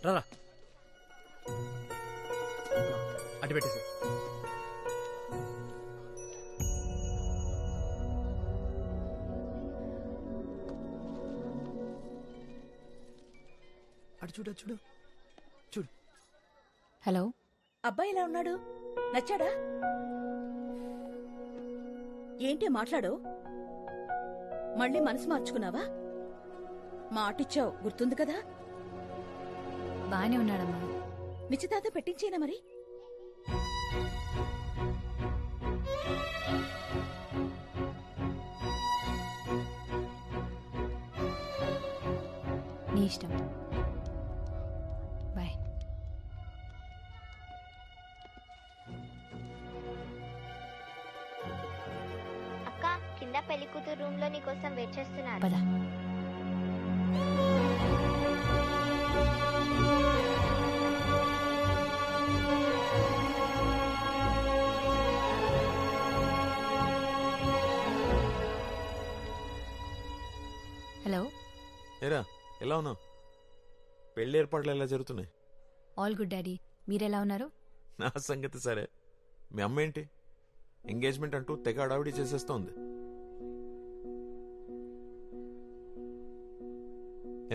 రారా అటు పెట్టేసి. అటు చూడు అటు చూడు చూడు. హలో, అబ్బాయి ఎలా ఉన్నాడు? నచ్చాడా? ఏంటి మాట్లాడు? మళ్ళీ మనసు మార్చుకున్నావా? మాటిచ్చావు గుర్తుంది కదా? బానే ఉన్నాడమ్మా. నిశ్చితార్థం పెట్టించేనా మరి? నీ ఇష్టం. బాయ్. అక్క, కింద పెళ్లి కూతురు రూమ్ లో నీకోసం వెయిట్ చేస్తున్నారు. పద. హలో. ఏరా ఎలా ఉన్నావు? పెళ్లి ఏర్పాట్లు ఎలా జరుగుతున్నాయి? All good daddy. మీరెలా ఉన్నారు? నా సంగతి సరే. మీ అమ్మ ఏంటి ఎంగేజ్మెంట్ అంటూ తెగ అడావిడి చేసేస్తోంది.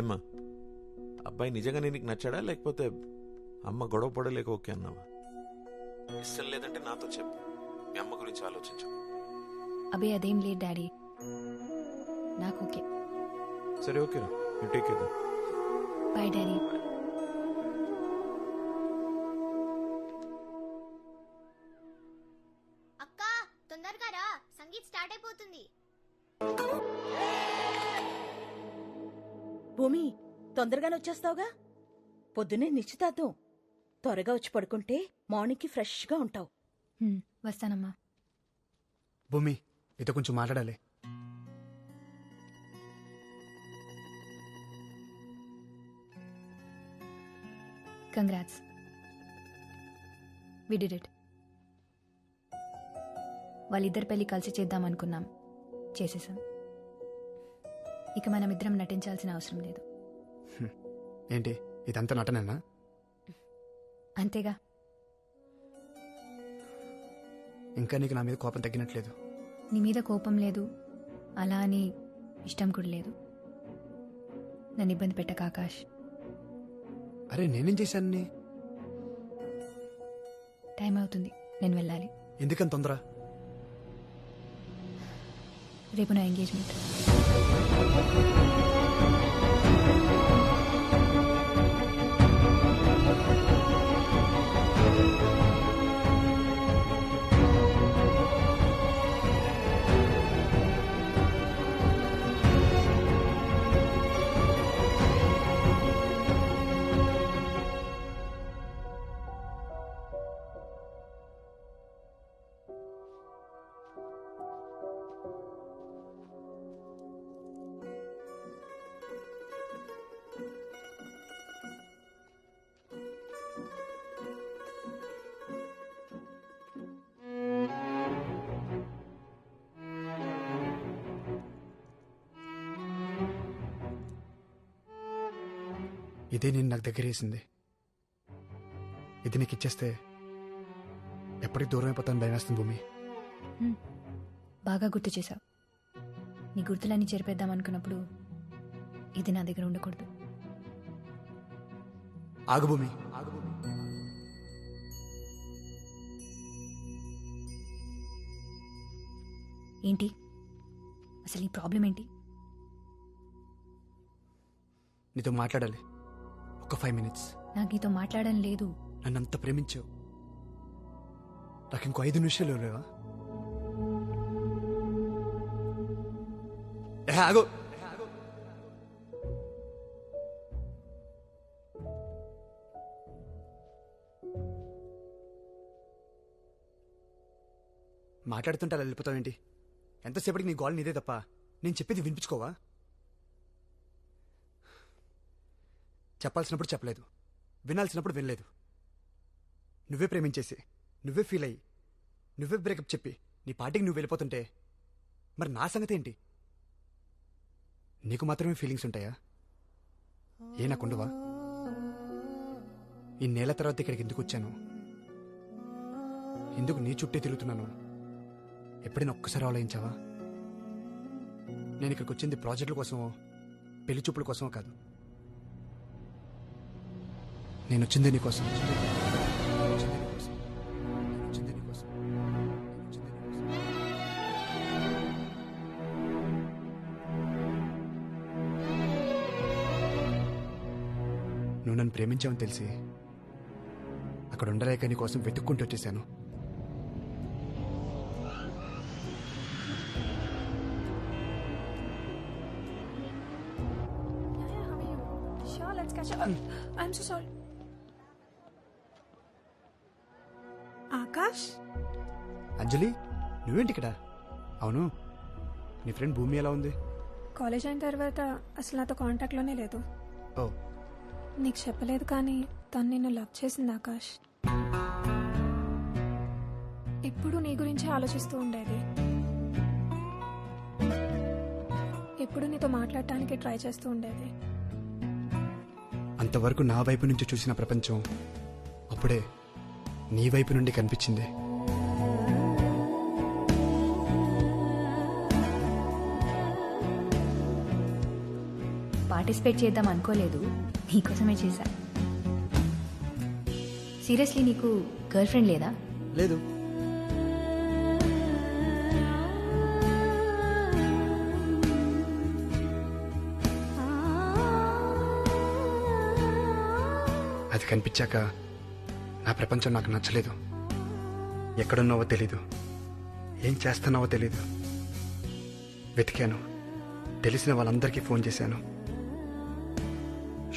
ఏమ్మా, అబ్బాయి నిజంగా నీకు నచ్చాడా లేకపోతే అమ్మ గొడవ పడలేక ఓకే అన్నావా? ఇష్టం లేదంటే నాతో చెప్పు. మీ అమ్మ గురించి ఆలోచించు. అబే అదేం లేదు డాడీ, నాకు ఓకే. సరే ఓకేరా, you take care. Bye daddy. అక్క, తొందరగా రా, సంగీత్ స్టార్ట్ అయిపోతుంది. భూమి, తొందరగానే వచ్చేస్తావుగా? పొద్దున్నే నిశ్చితార్థం. త్వరగా వచ్చి పడుకుంటే మార్నింగ్కి ఫ్రెష్గా ఉంటావు. వస్తానమ్మా. భూమి, నీతో కొంచెం మాట్లాడాలి. Congrats, we did it. వాళ్ళిద్దరి పెళ్లి కలిసి చేద్దాం అనుకున్నాం, చేసేసాం. ఇక మనమిద్దరం నటించాల్సిన అవసరం లేదు. ఏంటి ఇదంతా నటనేనా? అంతేగా. ఇంకా నీకు నా మీద కోపం తగ్గినట్లేదు. నీ మీద కోపం లేదు, అలా అని ఇష్టం కూడా లేదు. నన్ను ఇబ్బంది పెట్టక ఆకాష్. అరే నేనేం చేశాను? టైం అవుతుంది, నేను వెళ్ళాలి. ఎందుకని తొందర? రేపు నా ఎంగేజ్మెంట్. ఇదే నేను నాకు దగ్గర వేసింది. ఇది నీకు ఇచ్చేస్తే ఎప్పటికి దూరం అయిపోతాను భయం వేస్తుంది భూమి. బాగా గుర్తు చేశావు. నీ గుర్తులన్నీ చెరిపేద్దాం అనుకున్నప్పుడు ఇది నా దగ్గర ఉండకూడదు. ఆగు భూమి, ఆగు భూమి. ఏంటి అసలు నీ ప్రాబ్లం ఏంటి? నీతో మాట్లాడాలి. ఒక 5 minutes. నాకు నీతో మాట్లాడడం లేదు. నన్ను అంత ప్రేమించావు, నాకు ఇంకో 5 నిమిషాలు లేవా? ఆగు. మాట్లాడుతుంటే అలా వెళ్ళిపోతావేంటి? ఎంతసేపటికి నీ గోల్ నీదే తప్ప నేను చెప్పేది వినిపించుకోవా? చెప్పాల్సినప్పుడు చెప్పలేదు, వినాల్సినప్పుడు వినలేదు. నువ్వే ప్రేమించేసి, నువ్వే ఫీల్ అయ్యి, నువ్వే బ్రేకప్ చెప్పి నీ పార్టీకి నువ్వు వెళ్ళిపోతుంటే మరి నా సంగతి ఏంటి? నీకు మాత్రమే ఫీలింగ్స్ ఉంటాయా? ఏ నాకుండవా? ఈ నేల తర్వాత ఇక్కడికి ఎందుకు వచ్చాను? ఎందుకు నీ చుట్టే తిరుగుతున్నాను? ఎప్పుడైనా ఒక్కసారి ఆలోచించావా? నేను ఇక్కడికి వచ్చింది ప్రాజెక్టుల కోసమో పెళ్లి చూపుల కోసమో కాదు. నేను వచ్చింది నీకోసం. నువ్వు నన్ను ప్రేమించావని తెలిసి అక్కడ ఉండలేక నీ కోసం వెతుక్కుంటూ వచ్చేసాను. ఆకాష్, అంజలి, నువ్వేంటి ఇక్కడ? అవును, నీ ఫ్రెండ్ భూమి ఎలా ఉంది? కాలేజ్ అయిన తర్వాత అసలు నాతో కాంటాక్ట్లోనే లేదు. ఓ, నీకు చెప్పలేదు కానీ తను నిన్ను లవ్ చేసింది ఆకాష్. ఎప్పుడు నీ గురించి ఆలోచిస్తూ ఉండేది. ఎప్పుడు నీతో మాట్లాడటానికి ట్రై చేస్తూ ఉండేది. అంతవరకు నా వైపు నుంచి చూసిన ప్రపంచం అప్పుడే నీ వైపు నుండి కనిపించింది. పార్టిసిపేట్ చేద్దాం అనుకోలేదు, నీకోసమే చేశా. సీరియస్లీ, నీకు గర్ల్ ఫ్రెండ్ లేదా? లేదు. అది కనిపించాక నా ప్రపంచం నాకు నచ్చలేదు. ఎక్కడున్నావో తెలీదు, ఏం చేస్తున్నావో తెలీదు. వెతికాను, తెలిసిన వాళ్ళందరికీ ఫోన్ చేశాను,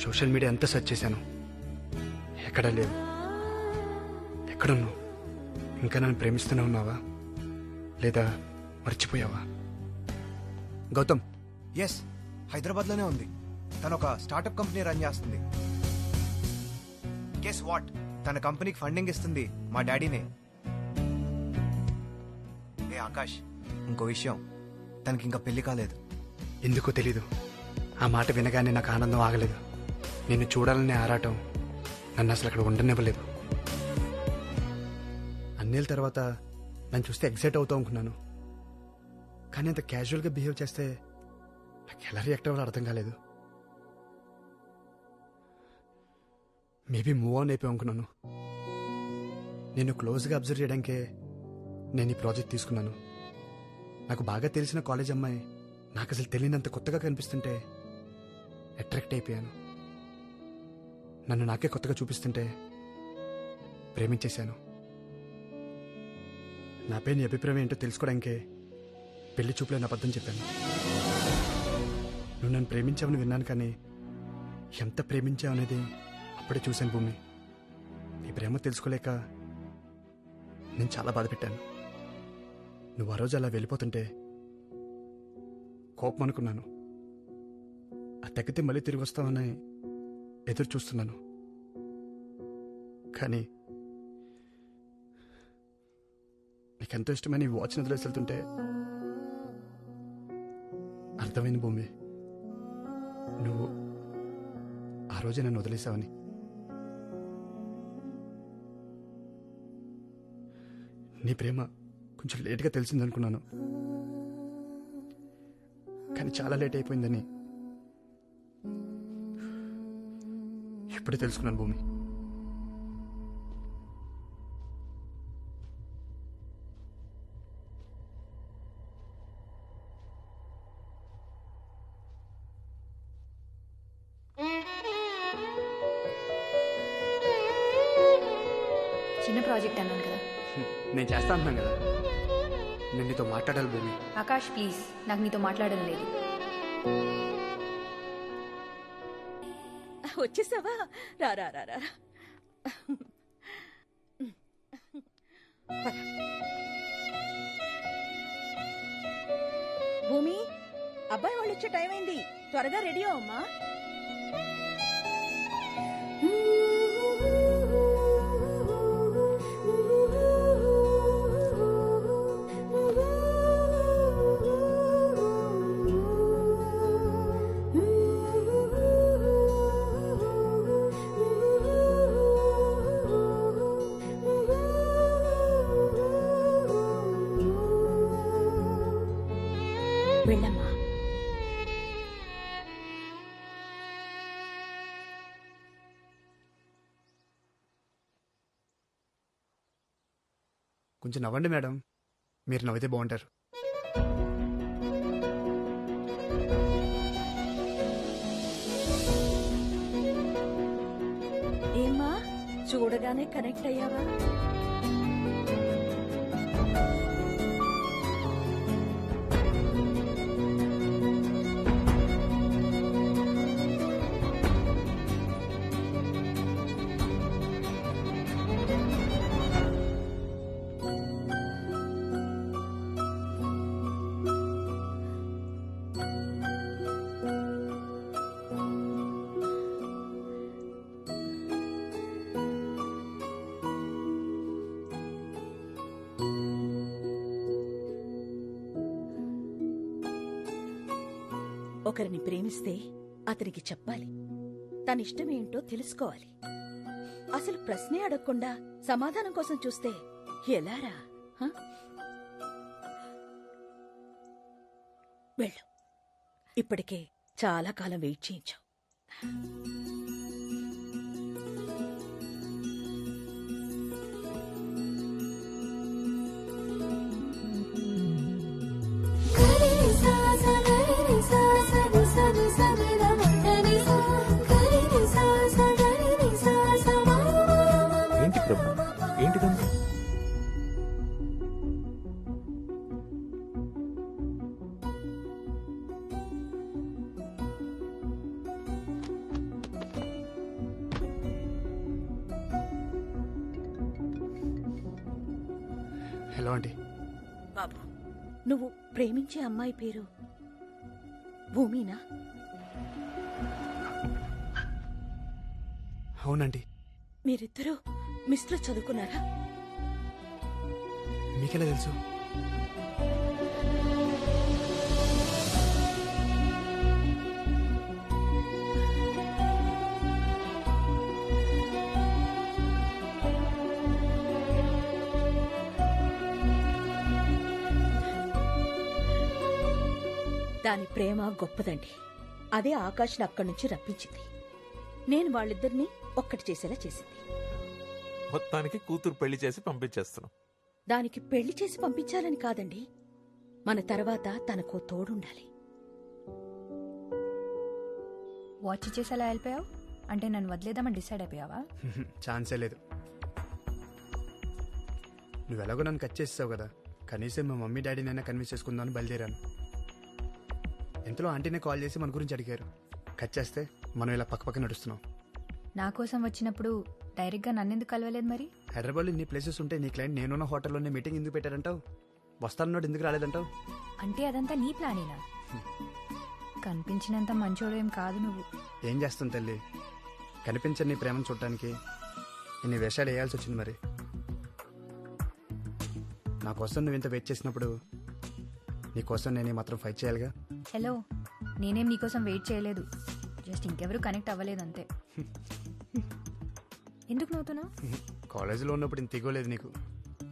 సోషల్ మీడియా అంతా సెర్చ్ చేశాను. ఎక్కడా లేవు. ఎక్కడున్నావు? ఇంకా నన్ను ప్రేమిస్తూనే ఉన్నావా లేదా మర్చిపోయావా? గౌతమ్, ఎస్, హైదరాబాద్లోనే ఉంది. తను ఒక స్టార్టప్ కంపెనీ రన్ చేస్తుంది. గెస్ వాట్, తన కంపెనీకి ఫండింగ్ ఇస్తుంది మా డాడీనే. ఏ ఆకాష్, ఇంకో విషయం, తనకి ఇంకా పెళ్లి కాలేదు. ఎందుకో తెలీదు, ఆ మాట వినగానే నాకు ఆనందం ఆగలేదు. నిన్ను చూడాలనే ఆరాటం నన్ను అసలు అక్కడ ఉండనివ్వలేదు. అన్నేళ్ళ తర్వాత నన్ను చూస్తే ఎగ్జైట్ అవుతావు అనుకున్నాను, కానీ అంత క్యాజువల్గా బిహేవ్ చేస్తే నాకు ఎలా రియాక్ట్ అవ్వాలో అర్థం కాలేదు. మేబీ మూవ్ ఆన్ అయిపోయి అనుకున్నాను. నేను క్లోజ్గా అబ్జర్వ్ చేయడానికే నేను ఈ ప్రాజెక్ట్ తీసుకున్నాను. నాకు బాగా తెలిసిన కాలేజ్ అమ్మాయి నాకు అసలు తెలియనంత కొత్తగా కనిపిస్తుంటే అట్రాక్ట్ అయిపోయాను. నన్ను నాకే కొత్తగా చూపిస్తుంటే ప్రేమించేశాను. నాపై నీ అభిప్రాయం ఏంటో తెలుసుకోవడానికే పెళ్లి చూపులేని అబద్ధం చెప్పాను. నువ్వు నన్ను ప్రేమించావని విన్నాను, కానీ ఎంత ప్రేమించావు అనేది అప్పుడే చూశాను భూమి. నీ ప్రేమ తెలుసుకోలేక నేను చాలా బాధ పెట్టాను. నువ్వు ఆ రోజు అలా వెళ్ళిపోతుంటే కోపం అనుకున్నాను. ఆ తగ్గితే మళ్ళీ తిరిగి వస్తామని ఎదురు చూస్తున్నాను. కానీ నీకెంతో ఇష్టమైన ఈ వాచ్ని వదిలేసి వెళ్తుంటే అర్థమైంది భూమి, నువ్వు ఆ రోజే నన్ను వదిలేసావని. నీ ప్రేమ కొంచెం లేట్గా తెలిసిందనుకున్నాను, కానీ చాలా లేట్ అయిపోయిందని ఇప్పుడే తెలుసుకున్నాను భూమి. చిన్న ప్రాజెక్ట్ అన్నాను కదా. నేను చేస్తా అంటున్నాను కదా, నేను నీతో మాట్లాడాలి భూమి. ఆకాష్ ప్లీజ్, నాకు నీతో మాట్లాడడం లేదు. వచ్చేసావా? రా రా రా రా. భూమి, అబ్బాయి వాళ్ళు వచ్చే టైం అయింది, త్వరగా రెడీ అవమ్మా. కొంచెం నవ్వండి మేడం, మీరు నవ్వితే బాగుంటారు. ఏమ్మా చూడగానే కనెక్ట్ అయ్యావా? ఒకరిని ప్రేమిస్తే అతనికి చెప్పాలి, తన ఇష్టమేంటో తెలుసుకోవాలి. అసలు ప్రశ్నే అడగకుండా సమాధానం కోసం చూస్తే ఎలారా? హ? వెళ్ళు, ఇప్పటికే చాలా కాలం వెయిట్ చేయించావు. ఏంటి ప్రభు, ఏంటిదంతా? Hello aunty. బాబు, నువ్వు ప్రేమించే అమ్మాయి పేరు భూమినా? అవునండి. మీరిద్దరూ మిస్టర్ చదువుకున్నారా? మీకెలా తెలుసు? దాని ప్రేమ గొప్పదండి. అదే ఆకాష్ని అక్కడి నుంచి రప్పించింది. నేను వాళ్ళిద్దరినీ ఒక్కటి చేసేలా చేసింది. మొత్తానికి కూతురు పెళ్లి చేసి పంపించేస్తున్నాం. దానికి పెళ్లి చేసి పంపించాలని కాదండి, మన తర్వాత తనకో తోడుండాలి. వాచ్ చేసి అలా వెళ్ళిపోయావు అంటే నన్ను వదిలేదామని డిసైడ్ అయిపోయావా? ఛాన్సే లేదు. నువ్వు ఎలాగో నన్ను కట్ చేసావు కదా, కనీసం మా మమ్మీ డాడీనైనా కన్విన్స్ చేసుకుందామని బయలుదేరాను. ఇంతలో ఆంటీనే కాల్ చేసి మన గురించి అడిగారు. కట్ చేస్తే మనం ఇలా పక్క నడుస్తున్నాం. నా కోసం వచ్చినప్పుడు డైరెక్ట్గా నన్నెందుకు కలవలేదు మరి? హైదరాబాద్లో ఇన్ని ప్లేసెస్ ఉంటే నీ క్లయింట్ నేనున్న హోటల్లోనే మీటింగ్ ఎందుకు పెట్టారంటావు? వస్తానన్నాడు, ఎందుకు రాలేదంటావు? అంటే అదంతా నీ ప్లానేనా? కనిపించినంత మంచోడు ఏం కాదు నువ్వు. ఏం చేస్తాం తల్లి, కనిపించని నీ ప్రేమను చూడటానికి ఇన్ని వేషాలు వేయాల్సి వచ్చింది. మరి నా కోసం నువ్వు ఇంత వెయిట్ చేసినప్పుడు నీ కోసం నేను మాత్రం ఫైట్ చేయాలిగా. హలో, నేనేం నీకోసం వెయిట్ చేయలేదు, జస్ట్ ఇంకెవరు కనెక్ట్ అవ్వలేదు అంతే. ఎందుకు నవ్వుతున్నావు? కాలేజీలో ఉన్నప్పుడు ఇంత ఇగోలేదు నీకు.